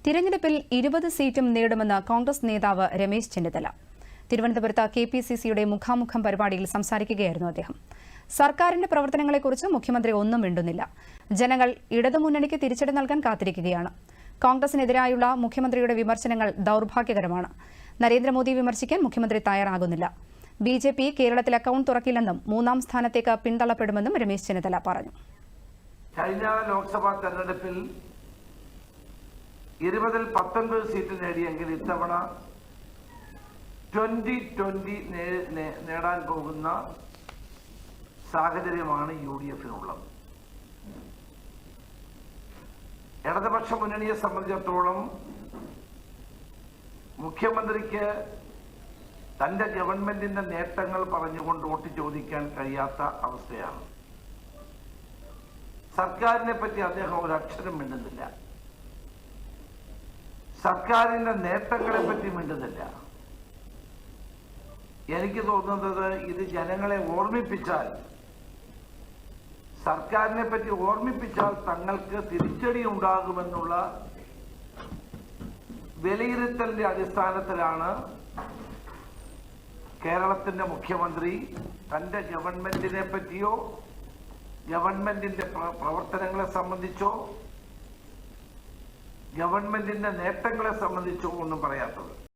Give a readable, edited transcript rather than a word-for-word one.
തിരഞ്ഞെടുപ്പിൽ 20 സീറ്റും നേടുമെന്ന് കോൺഗ്രസ് നേതാവ് രമേശ് ചെന്നിത്തല. തിരുവനന്തപുരത്ത് കെപിസിസിയുടെ മുഖാമുഖം പരിപാടിയിൽ സംസാരിക്കുകയായിരുന്നു അദ്ദേഹം. സർക്കാരിന്റെ പ്രവർത്തനങ്ങളെക്കുറിച്ച് മുഖ്യമന്ത്രി ഒന്നും മിണ്ടുന്നില്ല. ജനങ്ങൾ ഇടതുമുന്നണിക്ക് തിരിച്ചടി നൽകാൻ കാത്തിരിക്കുകയാണ്. കോൺഗ്രസിനെതിരായുള്ള മുഖ്യമന്ത്രിയുടെ വിമർശനങ്ങൾ ദൌർഭാഗ്യകരമാണ്. നരേന്ദ്രമോദി വിമർശിക്കാൻ മുഖ്യമന്ത്രി തയ്യാറാകുന്നില്ല. ബിജെപി കേരളത്തിൽ അക്കൌണ്ട് തുറക്കില്ലെന്നും 3ാം സ്ഥാനത്തേക്ക് പിന്തള്ളപ്പെടുമെന്നും രമേശ് ചെന്നിത്തല പറഞ്ഞു. കഴിഞ്ഞ ലോക്സഭാ തെരഞ്ഞെടുപ്പിൽ 20-ൽ 19 സീറ്റ് നേടിയെങ്കിൽ ഇത്തവണ 20-20 നേടാൻ പോകുന്ന സാഹചര്യമാണ് UDF-നുള്ളത്. ഇടതുപക്ഷ മുന്നണിയെ സംബന്ധിച്ചിടത്തോളം മുഖ്യമന്ത്രിക്ക് തന്റെ ഗവൺമെന്റിന്റെ നേട്ടങ്ങൾ പറഞ്ഞുകൊണ്ട് വോട്ട് ചോദിക്കാൻ കഴിയാത്ത അവസ്ഥയാണ്. സർക്കാരിനെ പറ്റി അദ്ദേഹം ഒരു അക്ഷരം മിണ്ടുന്നില്ല. സർക്കാരിന്റെ നേട്ടങ്ങളെ പറ്റി മിണ്ടുന്നില്ല. എനിക്ക് തോന്നുന്നത് ഇത് ജനങ്ങളെ ഓർമ്മിപ്പിച്ചാൽ, സർക്കാരിനെ പറ്റി ഓർമ്മിപ്പിച്ചാൽ തങ്ങൾക്ക് തിരിച്ചടി ഉണ്ടാകുമെന്നുള്ള വിലയിരുത്തലിന്റെ അടിസ്ഥാനത്തിലാണ് കേരളത്തിന്റെ മുഖ്യമന്ത്രി തന്റെ ഗവൺമെന്റിനെ പറ്റിയോ ഗവൺമെന്റിന്റെ പ്രവർത്തനങ്ങളെ സംബന്ധിച്ചോ ഗവൺമെന്റിന്റെ നേട്ടങ്ങളെ സംബന്ധിച്ചോ ഒന്നും പറയാത്തത്.